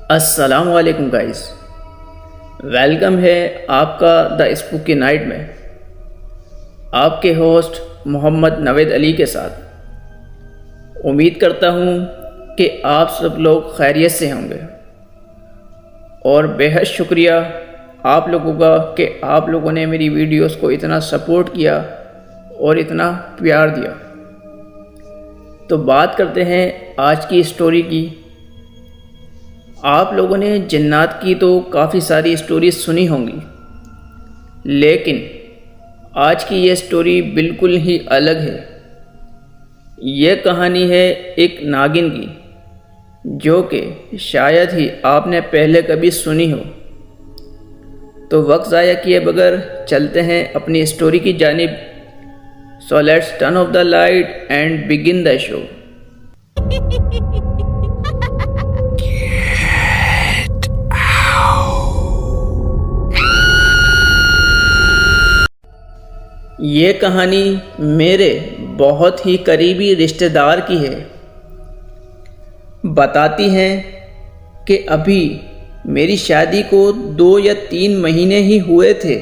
السلام علیکم guys, welcome ہے آپ کا دا اسپوکی نائٹ میں آپ کے ہوسٹ محمد نوید علی کے ساتھ۔ امید کرتا ہوں کہ آپ سب لوگ خیریت سے ہوں گے، اور بے حد شکریہ آپ لوگوں کا کہ آپ لوگوں نے میری ویڈیوز کو اتنا سپورٹ کیا اور اتنا پیار دیا۔ تو بات کرتے ہیں آج کی اسٹوری کی۔ آپ لوگوں نے جنات کی تو کافی ساری اسٹوریز سنی ہوں گی، لیکن آج کی یہ اسٹوری بالکل ہی الگ ہے۔ یہ کہانی ہے ایک ناگن کی، جو کہ شاید ہی آپ نے پہلے کبھی سنی ہو۔ تو وقت ضائع کیے بغیر چلتے ہیں اپنی اسٹوری کی جانب۔ So let's turn off the light and begin the show. یہ کہانی میرے بہت ہی قریبی رشتہ دار کی ہے۔ بتاتی ہیں کہ ابھی میری شادی کو 2 یا 3 مہینے ہی ہوئے تھے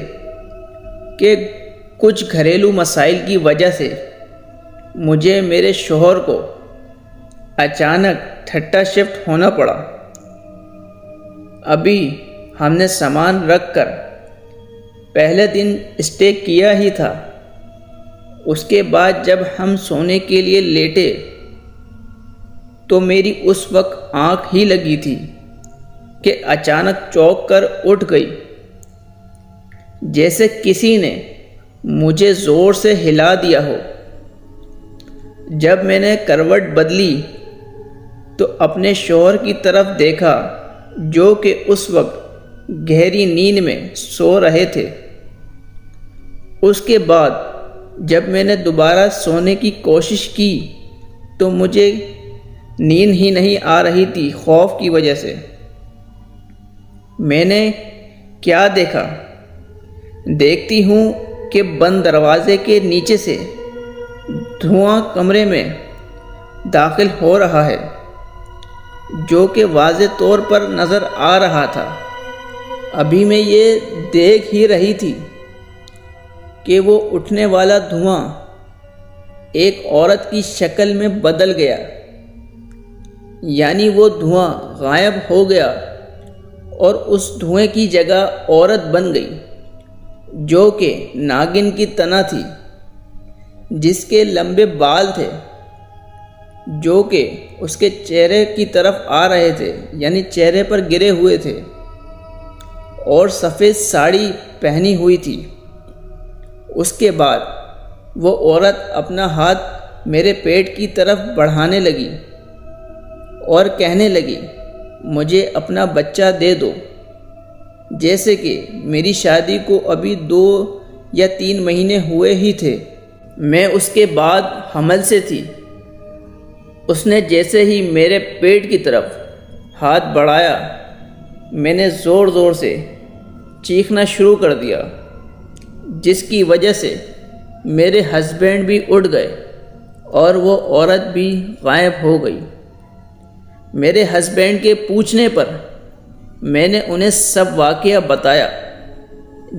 کہ کچھ گھریلو مسائل کی وجہ سے مجھے میرے شوہر کو اچانک ٹھٹا شفٹ ہونا پڑا۔ ابھی ہم نے سامان رکھ کر پہلے دن اسٹے کیا ہی تھا۔ اس کے بعد جب ہم سونے کے لیے لیٹے تو میری اس وقت آنکھ ہی لگی تھی کہ اچانک چونک کر اٹھ گئی، جیسے کسی نے مجھے زور سے ہلا دیا ہو۔ جب میں نے کروٹ بدلی تو اپنے شوہر کی طرف دیکھا، جو کہ اس وقت گہری نیند میں سو رہے تھے۔ اس کے بعد جب میں نے دوبارہ سونے کی کوشش کی تو مجھے نیند ہی نہیں آ رہی تھی خوف کی وجہ سے۔ میں نے کیا دیکھا؟ دیکھتی ہوں کہ بند دروازے کے نیچے سے دھواں کمرے میں داخل ہو رہا ہے، جو کہ واضح طور پر نظر آ رہا تھا۔ ابھی میں یہ دیکھ ہی رہی تھی کہ وہ اٹھنے والا دھواں ایک عورت کی شکل میں بدل گیا، یعنی وہ دھواں غائب ہو گیا اور اس دھوئیں کی جگہ عورت بن گئی، جو کہ ناگن کی طرح تھی، جس کے لمبے بال تھے جو کہ اس کے چہرے کی طرف آ رہے تھے، یعنی چہرے پر گرے ہوئے تھے، اور سفید ساڑی پہنی ہوئی تھی۔ اس کے بعد وہ عورت اپنا ہاتھ میرے پیٹ کی طرف بڑھانے لگی اور کہنے لگی، مجھے اپنا بچہ دے دو، جیسے کہ میری شادی کو ابھی 2 یا 3 مہینے ہوئے ہی تھے۔ میں اس کے بعد حمل سے تھی۔ اس نے جیسے ہی میرے پیٹ کی طرف ہاتھ بڑھایا، میں نے زور زور سے چیخنا شروع کر دیا، جس کی وجہ سے میرے ہسبینڈ بھی اٹھ گئے اور وہ عورت بھی غائب ہو گئی۔ میرے ہسبینڈ کے پوچھنے پر میں نے انہیں سب واقعہ بتایا،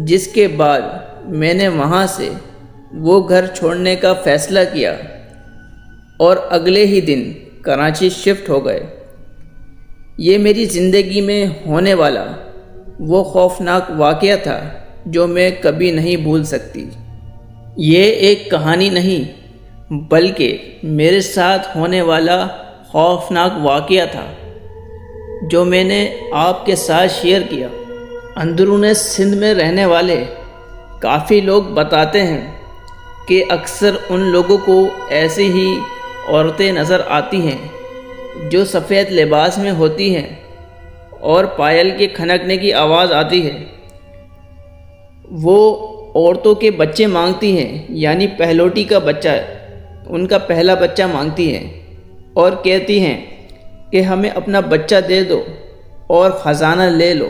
جس کے بعد میں نے وہاں سے وہ گھر چھوڑنے کا فیصلہ کیا اور اگلے ہی دن کراچی شفٹ ہو گئے۔ یہ میری زندگی میں ہونے والا وہ خوفناک واقعہ تھا جو میں کبھی نہیں بھول سکتی۔ یہ ایک کہانی نہیں، بلکہ میرے ساتھ ہونے والا خوفناک واقعہ تھا جو میں نے آپ کے ساتھ شیئر کیا۔ اندرون سندھ میں رہنے والے کافی لوگ بتاتے ہیں کہ اکثر ان لوگوں کو ایسی ہی عورتیں نظر آتی ہیں جو سفید لباس میں ہوتی ہیں اور پائل کے کھنکنے کی آواز آتی ہے۔ وہ عورتوں کے بچے مانگتی ہیں، یعنی پہلوٹی کا بچہ، ان کا پہلا بچہ مانگتی ہیں اور کہتی ہیں کہ ہمیں اپنا بچہ دے دو اور خزانہ لے لو۔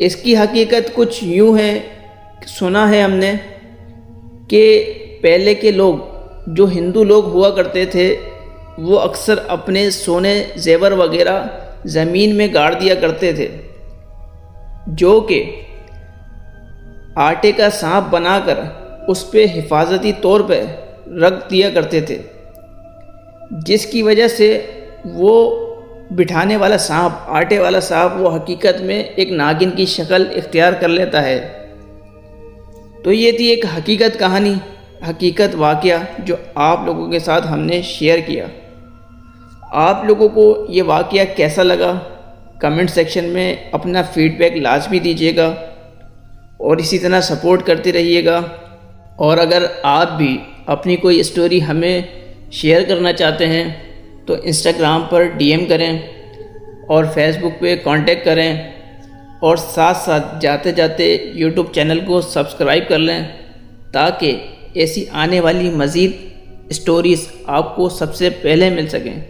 اس کی حقیقت کچھ یوں ہے، سنا ہے ہم نے کہ پہلے کے لوگ جو ہندو لوگ ہوا کرتے تھے، وہ اکثر اپنے سونے زیور وغیرہ زمین میں گاڑ دیا کرتے تھے، جو کہ آٹے کا سانپ بنا کر اس پہ حفاظتی طور پہ رکھ دیا کرتے تھے، جس کی وجہ سے وہ بٹھانے والا سانپ، آٹے والا سانپ، وہ حقیقت میں ایک ناگن کی شکل اختیار کر لیتا ہے۔ تو یہ تھی ایک حقیقت کہانی، حقیقت واقعہ جو آپ لوگوں کے ساتھ ہم نے شیئر کیا۔ آپ لوگوں کو یہ واقعہ کیسا لگا کمنٹ سیکشن میں اپنا فیڈ بیک لازمی دیجیے گا، اور اسی طرح سپورٹ کرتے رہیے گا۔ اور اگر آپ بھی اپنی کوئی اسٹوری ہمیں شیئر کرنا چاہتے ہیں تو انسٹاگرام پر ڈی ایم کریں اور فیس بک پہ کانٹیکٹ کریں، اور ساتھ ساتھ جاتے جاتے یوٹیوب چینل کو سبسکرائب کر لیں تاکہ ایسی آنے والی مزید اسٹوریز آپ کو سب سے پہلے مل سکیں۔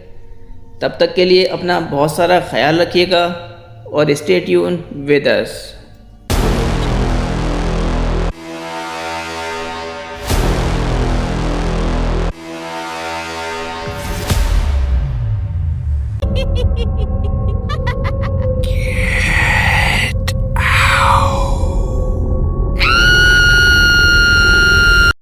تب تک کے لیے اپنا بہت سارا خیال رکھیے گا اور اسٹے ٹیون ود اس۔